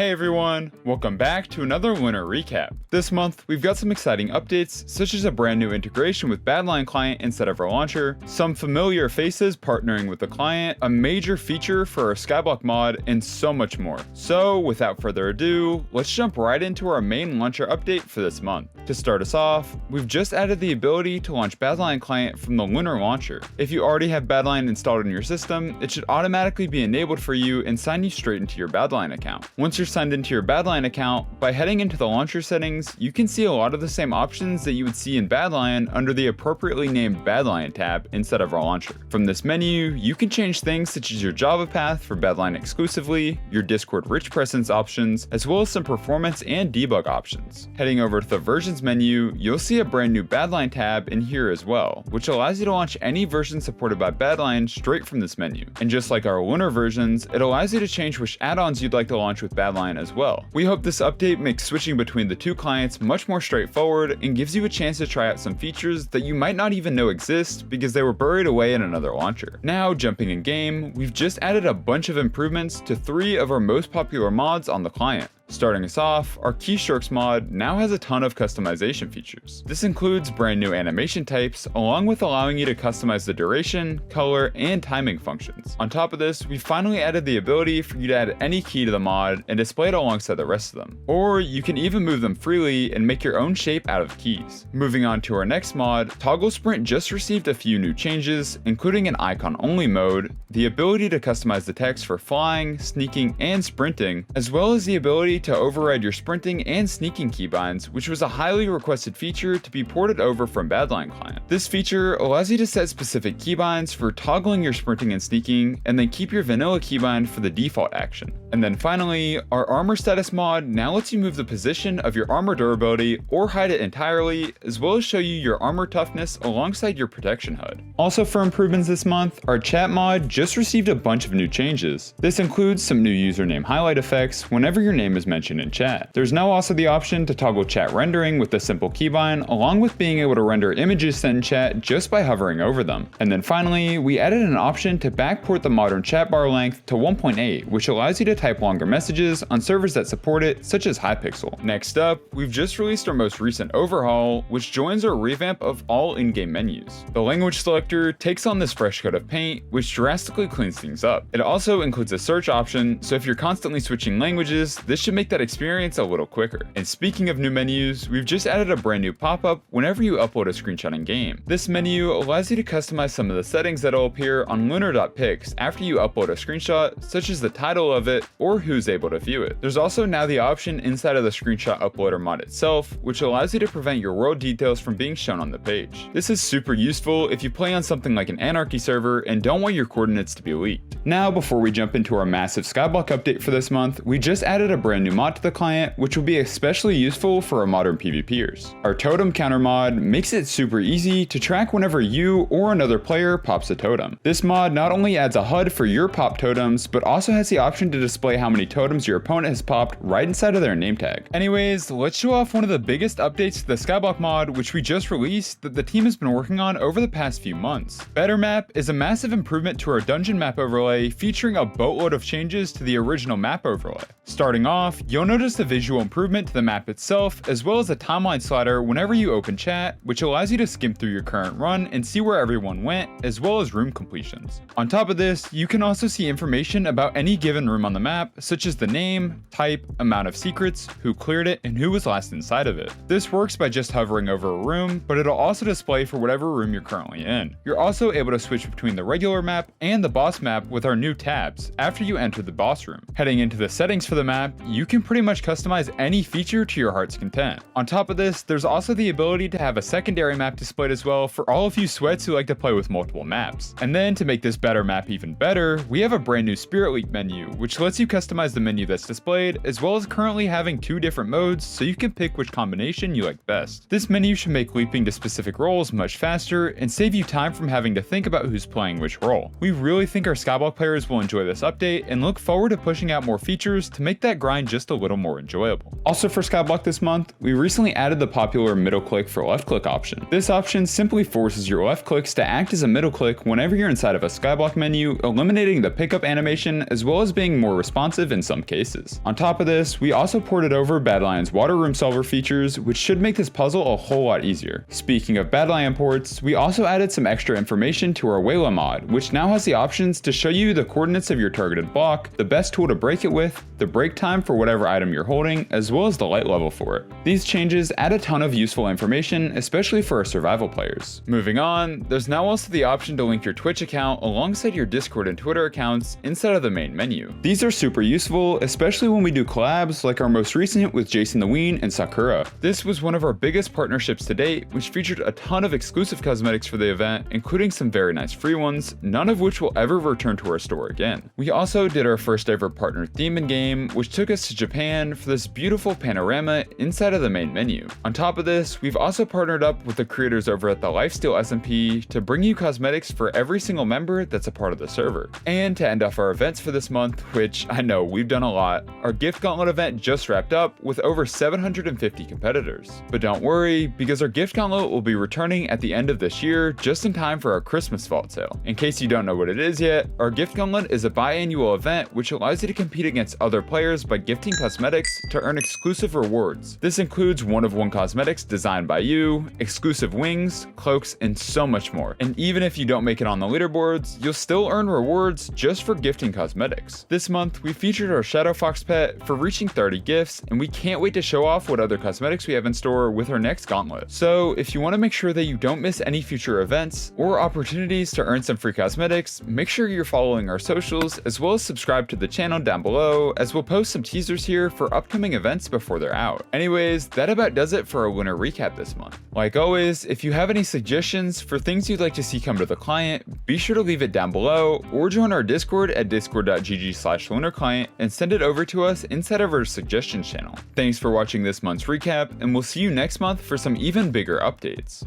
Hey everyone, welcome back to another Lunar Recap. This month, we've got some exciting updates, such as a brand new integration with Badlion Client instead of our launcher, some familiar faces partnering with the client, a major feature for our Skyblock mod, and so much more. So, without further ado, let's jump right into our main launcher update for this month. To start us off, we've just added the ability to launch Badlion Client from the Lunar launcher. If you already have Badlion installed in your system, it should automatically be enabled for you and sign you straight into your Badlion account. Once you're signed into your Badlion account, by heading into the launcher settings, you can see a lot of the same options that you would see in Badlion under the appropriately named Badlion tab instead of our launcher. From this menu, you can change things such as your Java path for Badlion exclusively, your Discord rich presence options, as well as some performance and debug options. Heading over to the versions menu, you'll see a brand new Badlion tab in here as well, which allows you to launch any version supported by Badlion straight from this menu. And just like our Lunar versions, it allows you to change which add-ons you'd like to launch with Badlion as well. We hope this update makes switching between the two clients much more straightforward and gives you a chance to try out some features that you might not even know exist because they were buried away in another launcher. Now, jumping in game, we've just added a bunch of improvements to 3 of our most popular mods on the client. Starting us off, our Keystrokes mod now has a ton of customization features. This includes brand new animation types, along with allowing you to customize the duration, color, and timing functions. On top of this, we finally added the ability for you to add any key to the mod and display it alongside the rest of them. Or you can even move them freely and make your own shape out of keys. Moving on to our next mod, Toggle Sprint just received a few new changes, including an icon-only mode, the ability to customize the text for flying, sneaking, and sprinting, as well as the ability to override your sprinting and sneaking keybinds, which was a highly requested feature to be ported over from Badlion Client. This feature allows you to set specific keybinds for toggling your sprinting and sneaking, and then keep your vanilla keybind for the default action. And then finally, our armor status mod now lets you move the position of your armor durability or hide it entirely, as well as show you your armor toughness alongside your protection HUD. Also for improvements this month, our chat mod just received a bunch of new changes. This includes some new username highlight effects whenever your name is mentioned in chat. There's now also the option to toggle chat rendering with a simple keybind, along with being able to render images sent in chat just by hovering over them. And then finally, we added an option to backport the modern chat bar length to 1.8, which allows you to type longer messages on servers that support it, such as Hypixel. Next up, we've just released our most recent overhaul, which joins our revamp of all in-game menus. The language selector takes on this fresh coat of paint, which drastically cleans things up. It also includes a search option, so if you're constantly switching languages, this should make that experience a little quicker. And speaking of new menus, we've just added a brand new pop-up whenever you upload a screenshot in game. This menu allows you to customize some of the settings that'll appear on lunar.pics after you upload a screenshot, such as the title of it or who's able to view it. There's also now the option inside of the screenshot uploader mod itself, which allows you to prevent your world details from being shown on the page. This is super useful if you play on something like an Anarchy server and don't want your coordinates to be leaked. Now, before we jump into our massive Skyblock update for this month, we just added a brand new mod to the client, which will be especially useful for our modern PvPers. Our Totem Counter mod makes it super easy to track whenever you or another player pops a totem. This mod not only adds a HUD for your pop totems, but also has the option to display how many totems your opponent has popped right inside of their name tag. Anyways, let's show off one of the biggest updates to the Skyblock mod, which we just released, that the team has been working on over the past few months. Bettermap is a massive improvement to our dungeon map overlay, featuring a boatload of changes to the original map overlay. Starting off, you'll notice the visual improvement to the map itself, as well as a timeline slider whenever you open chat, which allows you to skim through your current run and see where everyone went, as well as room completions. On top of this, you can also see information about any given room on the map, such as the name, type, amount of secrets, who cleared it, and who was last inside of it. This works by just hovering over a room, but it'll also display for whatever room you're currently in. You're also able to switch between the regular map and the boss map with our new tabs after you enter the boss room. Heading into the settings for the map, you can pretty much customize any feature to your heart's content. On top of this, there's also the ability to have a secondary map displayed as well for all of you sweats who like to play with multiple maps. And then to make this better map even better, we have a brand new Spirit Leap menu, which lets you customize the menu that's displayed, as well as currently having 2 different modes so you can pick which combination you like best. This menu should make leaping to specific roles much faster and save you time from having to think about who's playing which role. We really think our Skyblock players will enjoy this update and look forward to pushing out more features to make that grind just a little more enjoyable. Also for Skyblock this month, we recently added the popular middle click for left click option. This option simply forces your left clicks to act as a middle click whenever you're inside of a Skyblock menu, eliminating the pickup animation as well as being more responsive in some cases. On top of this, we also ported over Badlion's water room solver features, which should make this puzzle a whole lot easier. Speaking of Badlion ports, we also added some extra information to our WAILA mod, which now has the options to show you the coordinates of your targeted block, the best tool to break it with, the break time for whatever item you're holding, as well as the light level for it. These changes add a ton of useful information, especially for our survival players. Moving on, there's now also the option to link your Twitch account alongside your Discord and Twitter accounts inside of the main menu. These are super useful, especially when we do collabs like our most recent with Jason the Ween and Sakura. This was one of our biggest partnerships to date, which featured a ton of exclusive cosmetics for the event, including some very nice free ones, none of which will ever return to our store again. We also did our first ever partner theme in game, which took us to Japan for this beautiful panorama inside of the main menu. On top of this, we've also partnered up with the creators over at the Lifesteal SMP to bring you cosmetics for every single member that's a part of the server. And to end off our events for this month, which I know we've done a lot, our Gift Gauntlet event just wrapped up with over 750 competitors. But don't worry, because our Gift Gauntlet will be returning at the end of this year, just in time for our Christmas vault sale. In case you don't know what it is yet, our Gift Gauntlet is a biannual event which allows you to compete against other players by gifting cosmetics to earn exclusive rewards. This includes one-of-one cosmetics designed by you, exclusive wings, cloaks, and so much more. And even if you don't make it on the leaderboards, you'll still earn rewards just for gifting cosmetics. This month, we featured our Shadow Fox pet for reaching 30 gifts, and we can't wait to show off what other cosmetics we have in store with our next gauntlet. So if you want to make sure that you don't miss any future events or opportunities to earn some free cosmetics, make sure you're following our socials as well as subscribe to the channel down below, as we'll post some teasers here for upcoming events before they're out. Anyways, that about does it for our Lunar recap this month. Like always, if you have any suggestions for things you'd like to see come to the client, be sure to leave it down below or join our Discord at discord.gg/lunarclient and send it over to us inside of our suggestions channel. Thanks for watching this month's recap, and we'll see you next month for some even bigger updates.